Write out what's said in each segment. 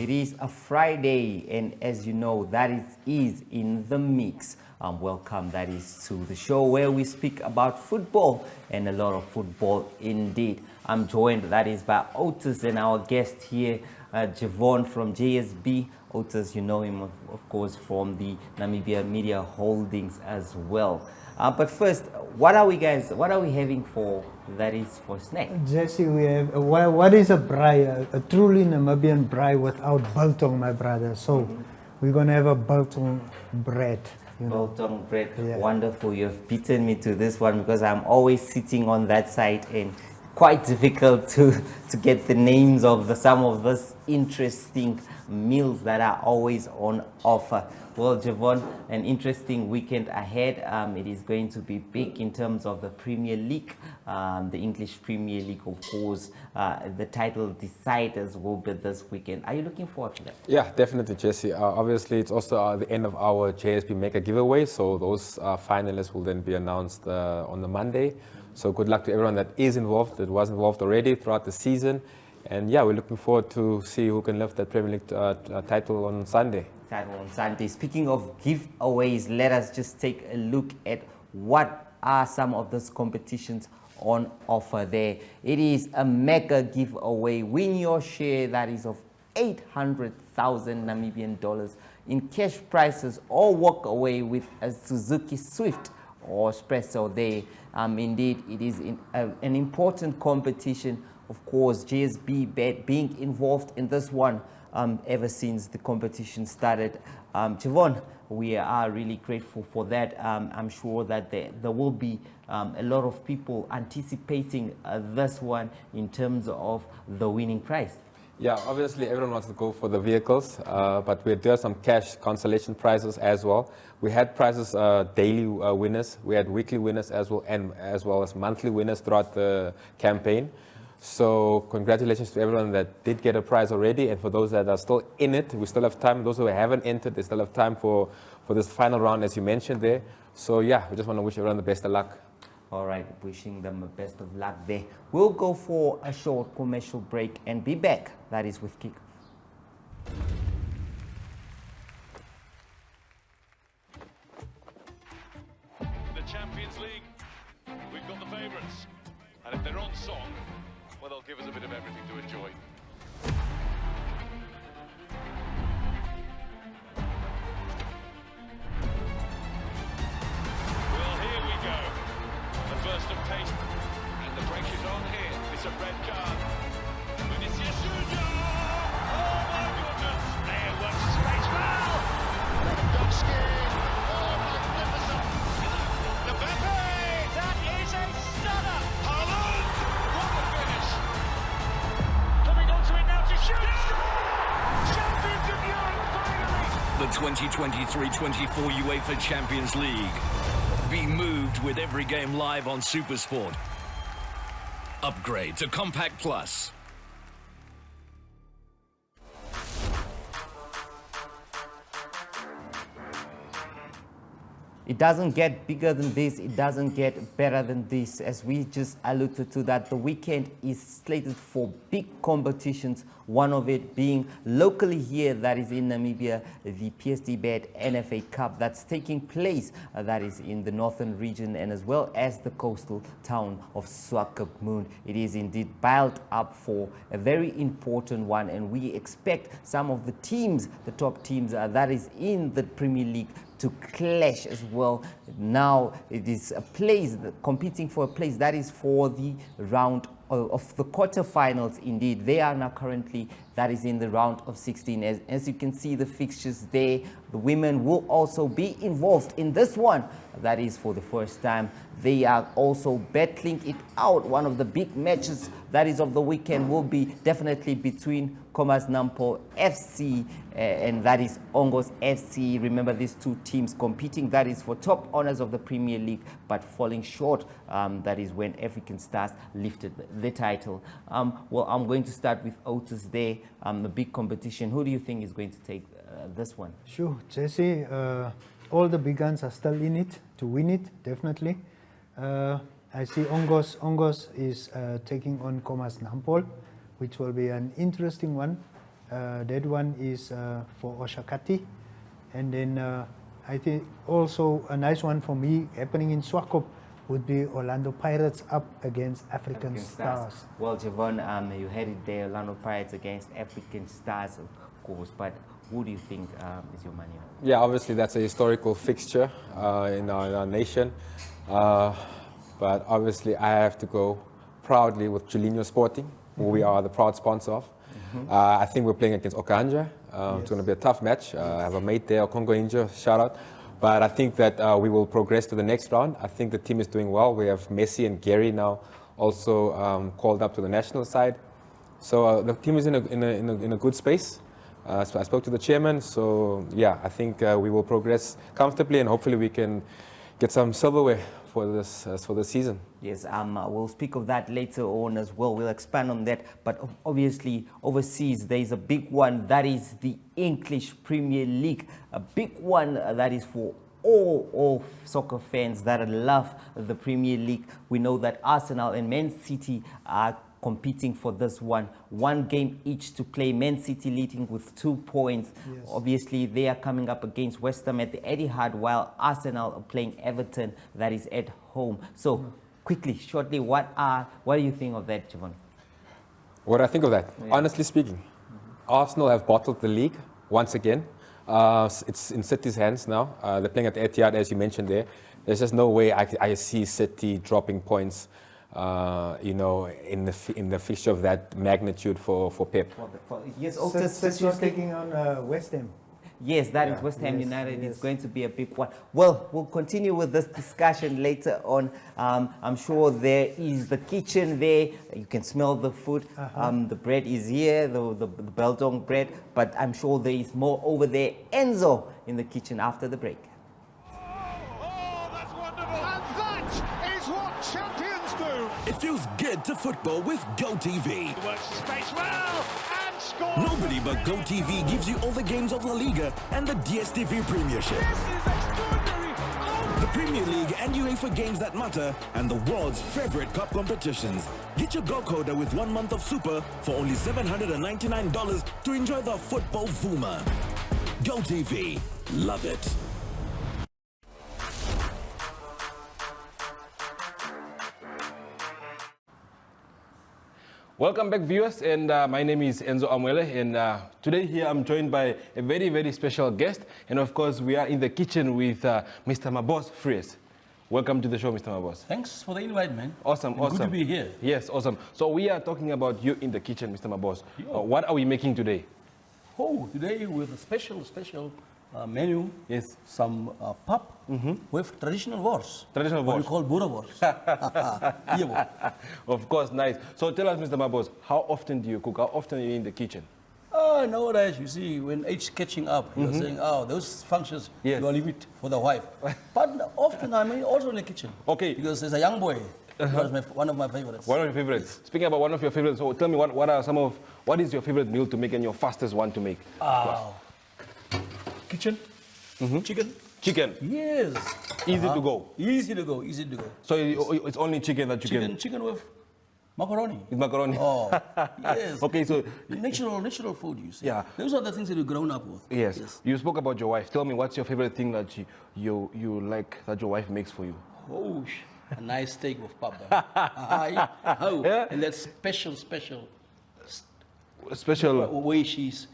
It is a Friday, and as you know, that is in the mix. Welcome, that is to the show where we speak about football and a lot of football indeed. I'm joined, that is, by Otis and our guest here, Jevon from JSB. Otis, you know him, of course, from the Namibia Media Holdings as well. But first, what are we having for, that is, for snack? Jesse, we have, what is a braai? A truly Namibian braai without biltong, my brother. So we're going to have a biltong bread. Biltong bread, Yeah. Wonderful. You've beaten me to this one because I'm always sitting on that side and quite difficult to get the names of some of these interesting meals that are always on offer. Well, Jevon, an interesting weekend ahead. It is going to be big in terms of the Premier League, the English Premier League, of course. The title deciders will be this weekend. Are you looking forward to that? Yeah, definitely, Jesse. Obviously, it's also the end of our JSP Mega giveaway, so those finalists will then be announced on the Monday. So good luck to everyone that is involved, that was involved already throughout the season. And yeah, we're looking forward to see who can lift that Premier League title on Sunday. On Sunday. Speaking of giveaways, let us just take a look at what are some of those competitions on offer there. It is a mega giveaway. Win your share, that is, of 800,000 Namibian dollars in cash prizes, or walk away with a Suzuki Swift or Espresso there. Indeed, it is an important competition. Of course, JSB Bet being involved in this one ever since the competition started. Jevon, we are really grateful for that. I'm sure that there will be a lot of people anticipating this one in terms of the winning prize. Yeah, obviously everyone wants to go for the vehicles, but we do have some cash consolation prizes as well. We had prizes, daily winners, we had weekly winners as well, and as well as monthly winners throughout the campaign. So congratulations to everyone that did get a prize already, and for those that are still in it, we still have time. Those who haven't entered, they still have time for this final round, as you mentioned there. So yeah, we just want to wish everyone the best of luck. All right, wishing them the best of luck there. We'll go for a short commercial break and be back. That is with Kick. The Champions League, we've got the favourites. And if they're on song, well, they'll give us a bit of everything to enjoy. Well, here we go. The first of taste. And the break is on here. It's a red card. Vinicius Junior! Oh my goodness! There was space foul! Lewandowski! Oh, magnificent! Mbappe! That is a stunner! Haaland! What a finish! Coming onto it now to shoot! Champions of Europe finally! The 2023-24 UEFA Champions League. Be moved with every game live on SuperSport. Upgrade to Compact Plus. It doesn't get bigger than this, it doesn't get better than this. As we just alluded to, that the weekend is slated for big competitions, one of it being locally here, that is in Namibia, the PSD Bet NFA Cup that's taking place, that is in the northern region, and as well as the coastal town of Swakopmund. It is indeed built up for a very important one, and we expect some of the teams, the top teams that is in the Premier League, to clash as well. Now it is a place, competing for a place that is for the round of the quarterfinals. Indeed, they are now currently, that is in the round of 16. As you can see the fixtures there, the women will also be involved in this one. That is for the first time. They are also battling it out. One of the big matches that is of the weekend will be definitely between Commerce Nampo FC and that is Ongos FC. Remember, these two teams competing, that is for top honors of the Premier League, but falling short. That is when African Stars lifted the title. Well, I'm going to start with Otis there. A big competition. Who do you think is going to take this one? Sure, Jesse. All the big guns are still in it to win it, definitely. I see Ongos is taking on Commerce Nampol, which will be an interesting one. That one is for Oshakati. And then I think also a nice one for me happening in Swakop would be Orlando Pirates up against African Stars. Well, Jevon, you had it there, Orlando Pirates against African Stars, of course, but who do you think is your money on? Yeah, obviously that's a historical fixture in our nation. But obviously I have to go proudly with Julinho Sporting, who we are the proud sponsor of. I think we're playing against Okanja. It's going to be a tough match. I have a mate there, Congo Injo, shout out. But I think that we will progress to the next round. I think the team is doing well. We have Messi and Gary now also called up to the national side. So the team is in a good space. So I spoke to the chairman. So yeah, I think we will progress comfortably, and hopefully we can get some silverware for this season. Yes, we'll speak of that later on as well. We'll expand on that. But obviously, overseas, there is a big one. That is the English Premier League. A big one that is for all soccer fans that love the Premier League. We know that Arsenal and Man City are competing for this one game each to play. Man City leading with 2 points. Yes. Obviously, they are coming up against West Ham at the Etihad, while Arsenal are playing Everton, that is at home. So, quickly, shortly, what do you think of that, Jevon? What do I think of that? Yeah. Honestly speaking, Arsenal have bottled the league once again. It's in City's hands now. They're playing at the Etihad, as you mentioned there. There's just no way I see City dropping points. In the fixture of that magnitude for Pep. Yes, also City is taking on West Ham. Yes, that is West Ham United. It's going to be a big one. Well, we'll continue with this discussion later on. I'm sure there is the kitchen there. You can smell the food. The bread is here, the biltong bread. But I'm sure there is more over there. Enzo in the kitchen after the break. It feels good to football with GoTV. Works the space well and scores. Nobody but GoTV gives you all the games of La Liga and the DStv Premiership. This is extraordinary. Oh. The Premier League and UEFA games that matter, and the world's favorite cup competitions. Get your Go Coder with 1 month of Super for only $799 to enjoy the football Vuma. GoTV. Love it. Welcome back, viewers, and my name is Enzo Amwele, and today here I'm joined by a very, very special guest, and of course we are in the kitchen with Mr. Mabos Vries. Welcome to the show, Mr. Mabos. Thanks for the invite, man. Awesome, And awesome. Good to be here. Yes, awesome. So we are talking about you in the kitchen, Mr. Mabos. What are we making today? Oh, today with a special menu. Yes. Some pap with traditional wars. Traditional What wars. we call Boer wars. Yeah, Of course, nice. So tell us, Mr. Mabos, how often do you cook? How often are you in the kitchen? Nowadays, you see, when age catching up, you're saying, oh, those functions, Yes. you are limit for the wife. But often I'm also in the kitchen. Okay. Because as a young boy, it was one of my favorites. One of your favorites. Speaking about one of your favorites, so tell me what is your favorite meal to make and your fastest one to make? Kitchen, chicken. Chicken. Yes. Easy to go. Easy to go, easy to go. So it's only chicken that you can. Chicken with macaroni. With macaroni. Oh, yes. Okay, so Natural food, you see. Yeah. Those are the things that we've grown up with. yes. You spoke about your wife. Tell me, what's your favorite thing that you like that your wife makes for you? Oh, a nice steak with papa. And that special Special way she's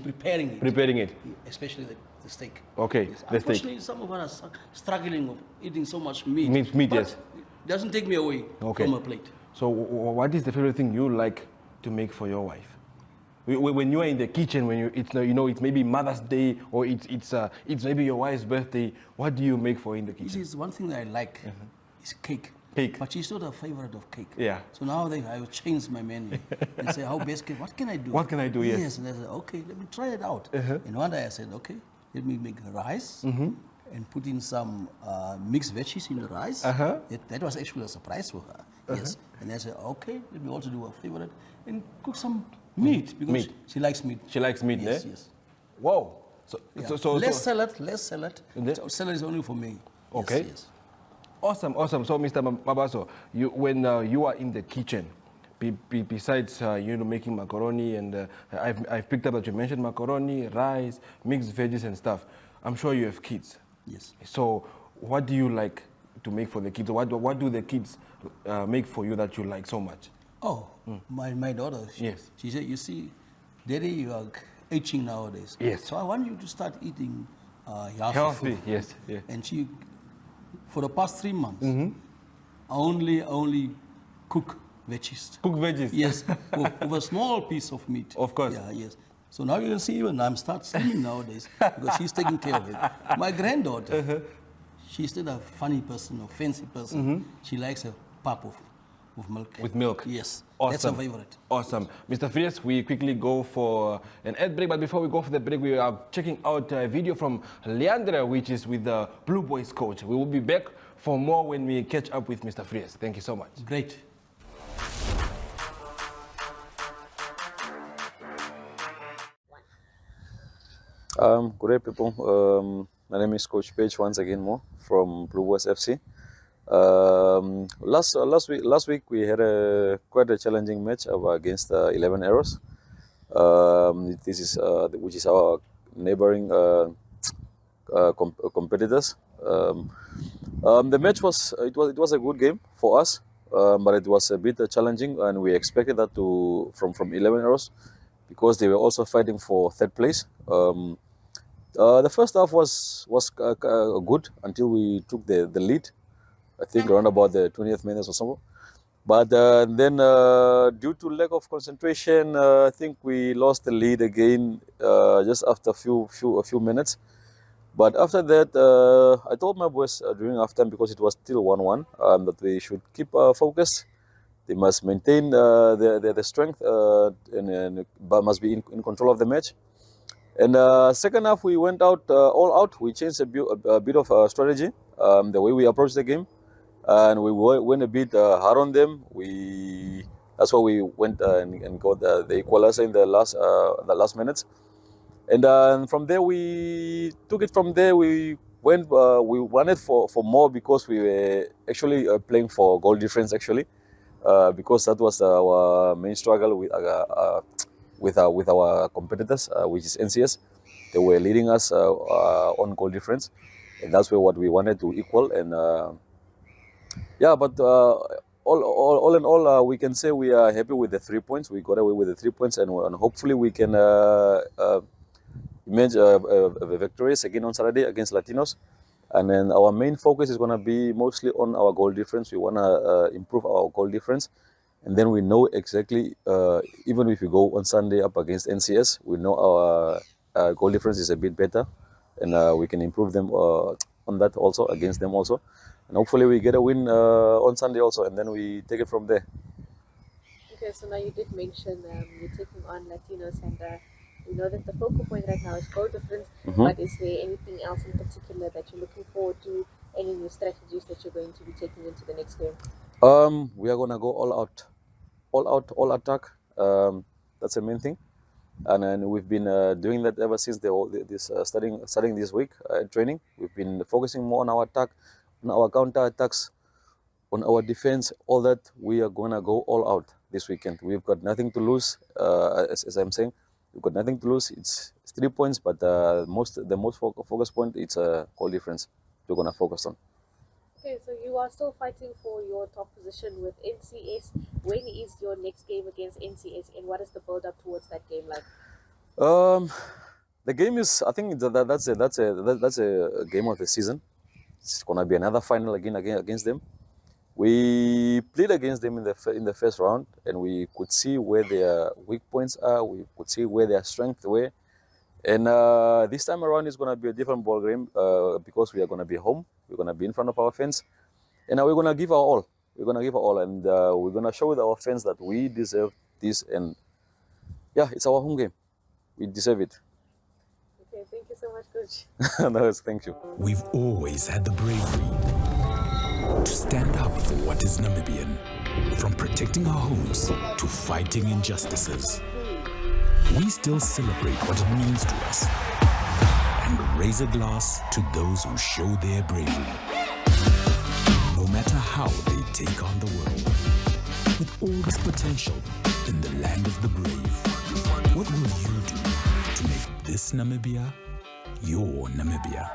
preparing it. preparing it. Especially the steak. Okay, Yes. the steak. Unfortunately, some of us are struggling with eating so much meat. Meat, but yes. it doesn't take me away Okay. from a plate. So what is the favorite thing you like to make for your wife? When you are in the kitchen, when it's maybe Mother's Day or it's maybe your wife's birthday, what do you make for her in the You see, kitchen? it's one thing that I like is cake. Cake. But she's not a favorite of cake. Yeah. So now I will change my menu and say, how best cake? What can I do? What can I do? Yes. Yes. And I said, okay, let me try it out. And one day I said, okay, let me make rice and put in some mixed veggies in the rice. That was actually a surprise for her. Yes. And I said, okay, let me also do a favorite and cook some meat because Meat. she likes meat. She likes meat, Yes, eh? yes. Wow. Yeah. So less salad. And then- So salad is only for me. Okay. Yes. Awesome. So, Mr. Mabaso, when you are in the kitchen, besides making macaroni, and I've picked up that you mentioned macaroni, rice, mixed veggies and stuff. I'm sure you have kids. Yes. So what do you like to make for the kids? What do the kids make for you that you like so much? Oh, my daughter. Yes. She said, you see, Daddy, you are aging nowadays. Yes. So I want you to start eating Healthy, food. yes, yeah. And she, for the past 3 months, only cook veggies. Cook veggies? Yes, with a small piece of meat. Of course. Yeah, yes. So now you can see even I'm start slimming nowadays because she's taking care of it. My granddaughter, she's still a funny person, a fancy person. She likes a pap of milk. With milk? Yes. Awesome. That's her favorite. Awesome. Mr. Vries, we quickly go for an ad break, but before we go for the break, we are checking out a video from Leandra, which is with the Blue Boys coach. We will be back for more when we catch up with Mr. Vries. Thank you so much. Great. Good day, people. My name is Coach Page once again more from Blue Boys FC. Last week we had quite a challenging match against 11 Arrows. This is which is our neighboring competitors. The match was a good game for us, but it was a bit challenging, and we expected that from 11 Arrows because they were also fighting for third place. The first half was good until we took the lead. I think around about the 20th minute or so. But then due to lack of concentration, I think we lost the lead again just after a few minutes. But after that, I told my boys during halftime, because it was still 1-1, that we should keep focus. They must maintain their strength and must be in control of the match. And second half, we went out all out. We changed a bit of strategy, the way we approached the game. And we went a bit hard on them. That's why we went and got the equalizer in the last minutes. And from there we took it from there. We went. We wanted for more because we were actually playing for goal difference actually, because that was our main struggle with our competitors, which is NCS. They were leading us on goal difference, and that's what we wanted to equal. And yeah, but all in all, we can say we are happy with the 3 points. We got away with the 3 points, and hopefully we can emerge victorious again on Saturday against Latinos. And then our main focus is going to be mostly on our goal difference. We want to improve our goal difference. And then we know exactly, even if we go on Sunday up against NCS, we know our goal difference is a bit better. And we can improve them on that also, against them also. And hopefully we get a win on Sunday also, and then we take it from there. Okay, so now you did mention you're taking on Latinos, and we know that the focal point right now is goal difference, but is there anything else in particular that you're looking forward to, any new strategies that you're going to be taking into the next game? We are going to go all attack. That's the main thing. And then we've been doing that ever since starting this week training. We've been focusing more on our attack, on our counter attacks, on our defense, all that. We are going to go all out this weekend. We've got nothing to lose, as I'm saying. We've got nothing to lose. It's 3 points, but the most focus point, it's a goal difference we're going to focus on. Okay, so you are still fighting for your top position with NCS. When is your next game against NCS, and what is the build-up towards that game like? The game is, I think that's a game of the season. It's gonna be another final again against them. We played against them in the first round, and we could see where their weak points are. We could see where their strengths were. And this time around, it's gonna be a different ball game because we are gonna be home. We're gonna be in front of our fans, and we're gonna give our all. We're gonna give our all, and we're gonna show our fans that we deserve this. And yeah, it's our home game. We deserve it. Okay, thank you so much, Coach. No, thank you. We've always had the bravery to stand up for what is Namibian, from protecting our homes to fighting injustices. We still celebrate what it means to us and raise a glass to those who show their bravery, no matter how they take on the world. With all this potential in the land of the brave, what will you do to make this Namibia your Namibia?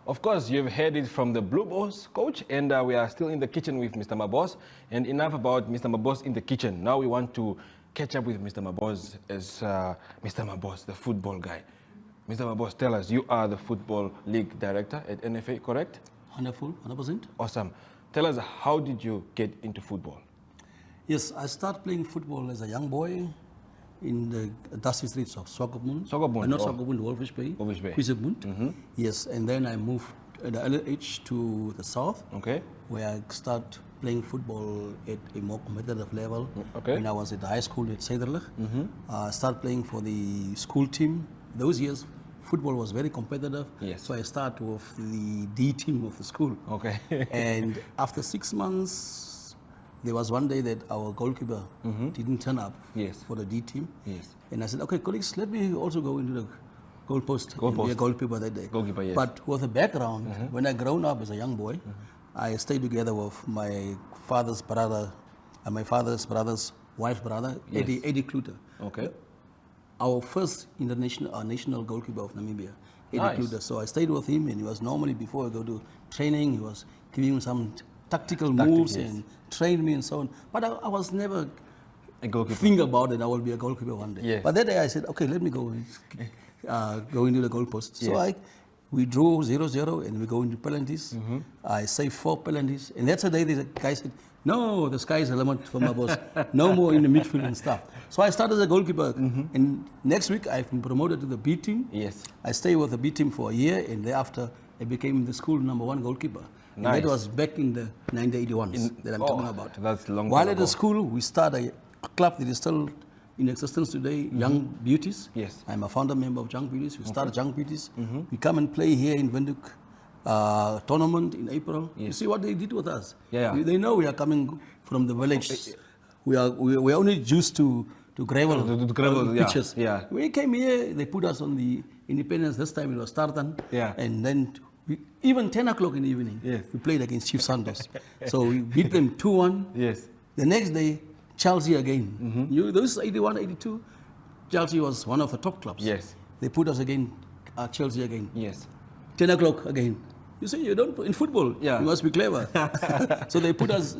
Of course, you've heard it from the Blue Boss coach, and we are still in the kitchen with Mr. Mabos. And enough about Mr. Mabos in the kitchen. Now we want to catch up with Mr. Mabos as Mr. Mabos, the football guy. Mr. Mabos, tell us, you are the Football League Director at NFA, correct? Wonderful, 100%. Awesome. Tell us, how did you get into football? Yes, I started playing football as a young boy in the dusty streets of Swakopmund. Swakopmund, Not oh. Swakopmund, Wolfish Bay. Wolfish Bay. Quisipmund. Yes, and then I moved at the early age to the south, Okay. where I started playing football at a more competitive level. Okay. When I was at the high school at Sederlich, I started playing for the school team. Those years, football was very competitive. Yes. So I started with the D team of the school. Okay. And after 6 months, there was one day that our goalkeeper didn't turn up Yes. for the D team. Yes. And I said, okay, colleagues, let me also go into the goalpost. Goalpost. And be a goalkeeper that day. Goalkeeper, yes. But with a background, when I grown up as a young boy, I stayed together with my father's brother and my father's brother's wife's brother, Yes. Eddie Kluter. Okay. Our first national goalkeeper of Namibia, Eddie Nice. Kluter. So I stayed with him, and he was normally, before I go to training, he was giving me some tactical moves yes. and trained me and so on. But I was never A goalkeeper. think about it, I will be a goalkeeper one day. Yes. But that day I said, okay, let me go and go into the goalpost. So we drew 0-0 and we go into penalties. I saved 4 penalties. And that's the day the guy said, no, the sky is the limit for my boss. No more in the midfield and stuff. So I started as a goalkeeper. And next week I've been promoted to the B team. Yes. I stayed with the B team for a year, and thereafter I became the school #1 goalkeeper. And Nice. that was back in the 1981s that I'm talking about. That's long While time at the ago. school, we started a club that is still in existence today, Young Beauties. Yes. I'm a founder member of Young Beauties. We started Young Beauties. We come and play here in Windhoek tournament in April. You see what they did with us. Yeah. They know we are coming from the village. We are only used to gravel, To gravel, yeah, pitches. yeah. We came here, they put us on the Independence. This time it was Tartan. Yeah. And then even 10 o'clock in the evening, Yes. we played against Chief Santos. So we beat them 2-1. Yes. The next day, Chelsea again. Those 81, 82, Chelsea was one of the top clubs. Yes. They put us again, Chelsea again. Yes. 10 o'clock again. You see, you don't in football. Yeah. You must be clever. So they put us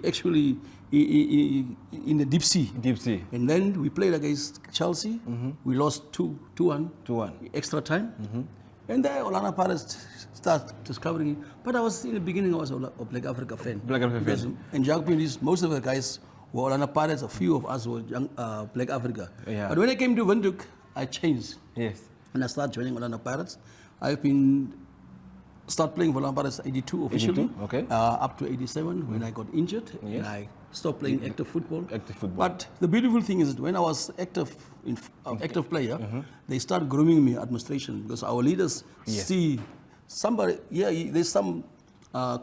actually in the deep sea. Deep sea. And then we played against Chelsea. We lost 2-1. 2-1. Extra time. And then Orlando Pirates started discovering it. But I was in the beginning, I was a Black Africa fan. Black Africa Because fan. in Young Beauties, most of the guys were Orlando Pirates. A few of us were Black Africa. Yeah. But when I came to Windhoek, I changed. Yes. And I started joining Orlando Pirates. I've been start playing for Orlando Pirates 82 officially. 82, okay. Up to 87 when I got injured. Yes. And I stopped playing active football. Active football. But the beautiful thing is that when I was active player, they start grooming me administration because our leaders Yes. see somebody, there's some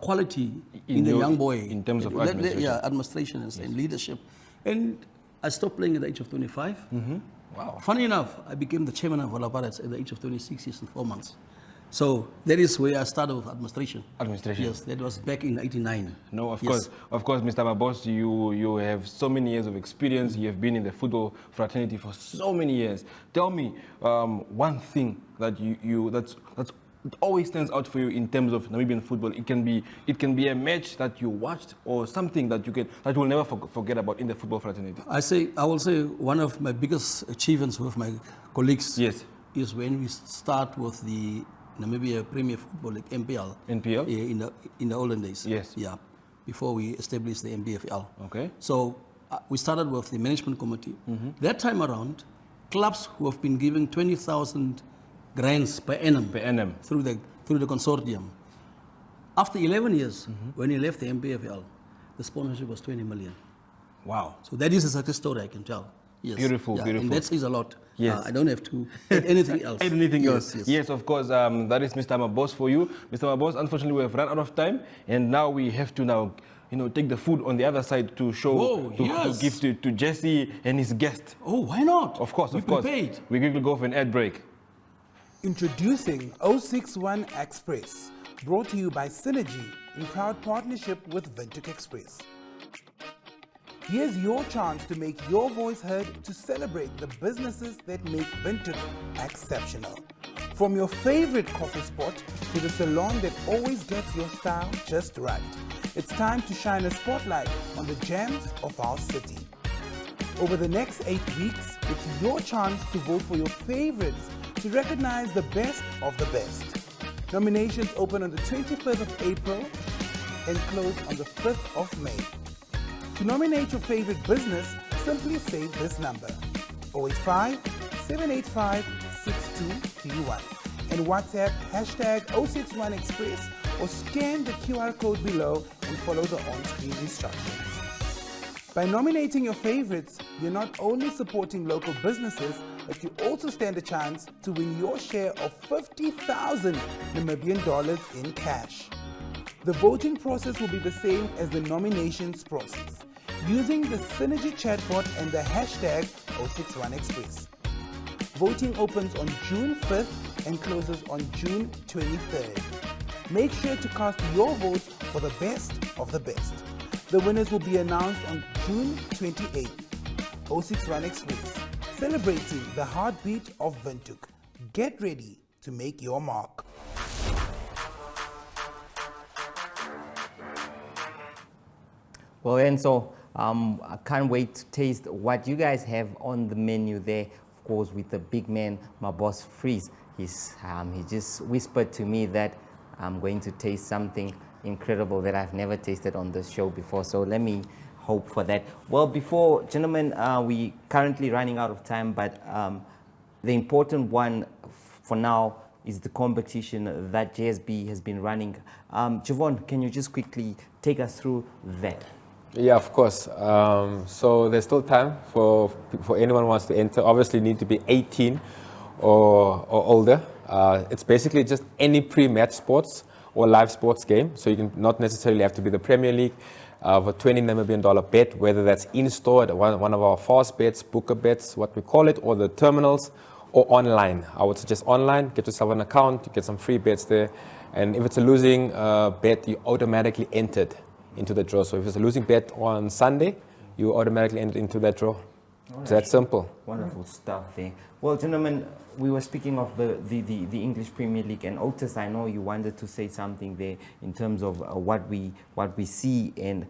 quality in the your- young boy. in terms of Let- administration. Yeah, administration and leadership. And I stopped playing at the age of 25. Wow. Funny enough, I became the chairman of Orlando Pirates at the age of 26 years and 4 months. So that is where I started with administration. Administration. Yes, that was back in 89. No, of Yes. course, Mr. Mabos, you have so many years of experience. You have been in the football fraternity for so many years. Tell me one thing that that's it always stands out for you in terms of Namibian football. It can be a match that you watched or something that you will never forget about in the football fraternity. I will say one of my biggest achievements with my colleagues Yes. is when we start with the Namibia Premier Football League, MPL. NPL? In the olden days. Yes. Yeah, before we established the MBFL. Okay. So we started with the management committee. That time around, clubs who have been giving 20,000 grants per annum. Per annum. Through the consortium. After 11 years, when he left the MBFL, the sponsorship was 20 million. Wow. So that is a success story I can tell. Yes. Beautiful, beautiful. And that says a lot. Yes. I don't have to add anything else. Anything else? Yes. Yes, of course. That is Mr. Mabos for you. Mr. Mabos, unfortunately, we have run out of time, and now we have to take the food on the other side to show, Whoa, to yes. give to Jesse and his guest. Oh, why not? Of course, We of course. prepared. We quickly go for an ad break. Introducing 061 Express, brought to you by Synergy in proud partnership with Windhoek Express. Here's your chance to make your voice heard to celebrate the businesses that make Windhoek exceptional. From your favorite coffee spot to the salon that always gets your style just right. It's time to shine a spotlight on the gems of our city. Over the next 8 weeks, it's your chance to vote for your favorites to recognize the best of the best. Nominations open on the 21st of April and close on the 5th of May. To nominate your favorite business, simply save this number 085 785 6231 and WhatsApp hashtag 061 Express or scan the QR code below and follow the on-screen instructions. By nominating your favorites, you're not only supporting local businesses, but you also stand a chance to win your share of 50,000 Namibian dollars in cash. The voting process will be the same as the nominations process, using the Synergy chatbot and the hashtag 061 Express. Voting opens on June 5th and closes on June 23rd. Make sure to cast your votes for the best of the best. The winners will be announced on June 28th. 061 Express, celebrating the heartbeat of Windhoek. Get ready to make your mark. Well, and so I can't wait to taste what you guys have on the menu there. Of course, with the big man, Mabos Vries. He just whispered to me that I'm going to taste something incredible that I've never tasted on this show before. So let me hope for that. Well, before, gentlemen, we currently running out of time, but the important one for now is the competition that JSB has been running. Jevon, can you just quickly take us through that? Yeah, of course. So there's still time for anyone who wants to enter. Obviously, you need to be 18 or older. It's basically just any pre-match sports or live sports game. So you can not necessarily have to be the Premier League. For $20 Namibian bet, whether that's in-store at one of our fast bets, booker bets, what we call it, or the terminals, or online. I would suggest online, get yourself an account, you get some free bets there. And if it's a losing bet, you automatically entered into the draw. So if it's a losing bet on Sunday, you automatically enter into that draw. It's that simple. Wonderful stuff there. Well, gentlemen, we were speaking of the English Premier League, and Otis, I know you wanted to say something there in terms of what we see and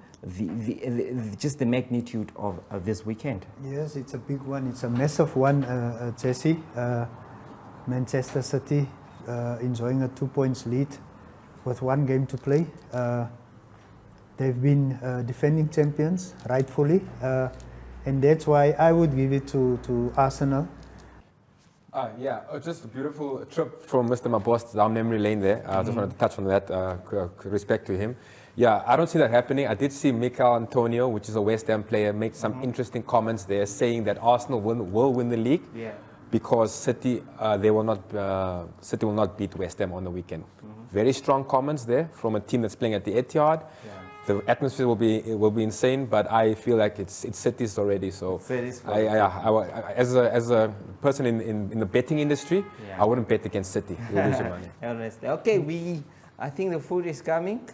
just the magnitude of this weekend. Yes, it's a big one. It's a massive one, Jesse. Manchester City enjoying a 2 points lead with one game to play. They've been defending champions, rightfully. And that's why I would give it to Arsenal. Yeah, just a beautiful trip from Mr. Mabos down memory lane there. I just wanted to touch on that, respect to him. Yeah, I don't see that happening. I did see Mikel Antonio, which is a West Ham player, make some interesting comments there, saying that Arsenal will win the league because City will not beat West Ham on the weekend. Very strong comments there from a team that's playing at the Etihad. The atmosphere will be insane, but I feel like it's City's already. So as a person in the betting industry, I wouldn't bet against City. You'll lose your money. Honestly. Okay, I think the food is coming.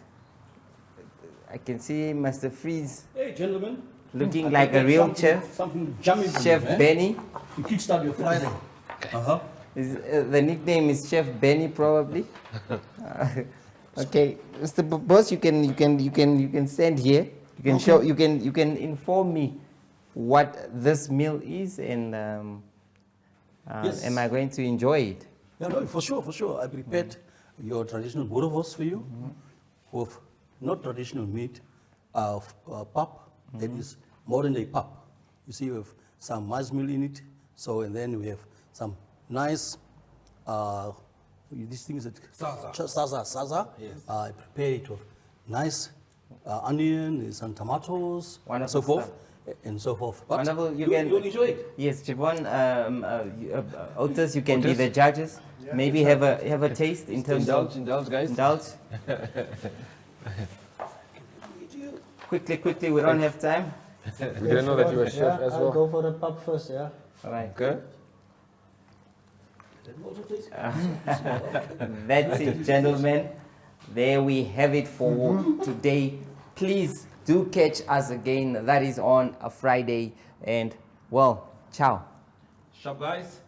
I can see Mr. Vries. Hey, gentlemen. Looking like a real chef. Something jamming. Chef Benny. You kickstart your Friday. The nickname is Chef Benny, probably. Okay, Mr. Boss, you can stand here. You can show. You can inform me what this meal is, and Yes. am I going to enjoy it? Yeah, no, for sure. I prepared your traditional boerewors for you, with not traditional meat, of pap. That is modern day pap. You see, we have some maize meal in it. So, and then we have some nice. These things that salsa. Yes. I prepare it with nice onion and some tomatoes, Wonderful so forth, stuff. and so forth. But Wonderful. you'll enjoy it. Yes, Jevon, Otis, you can be the judges. Maybe have a taste in terms of indulge, guys. Indulge. Quickly, we don't have time. We didn't know that you were a chef as well. I'll go for the pub first, yeah. All right. Okay. That's it, gentlemen. There we have it for today. Please do catch us again. That is on a Friday. And, well, ciao. Shop, guys.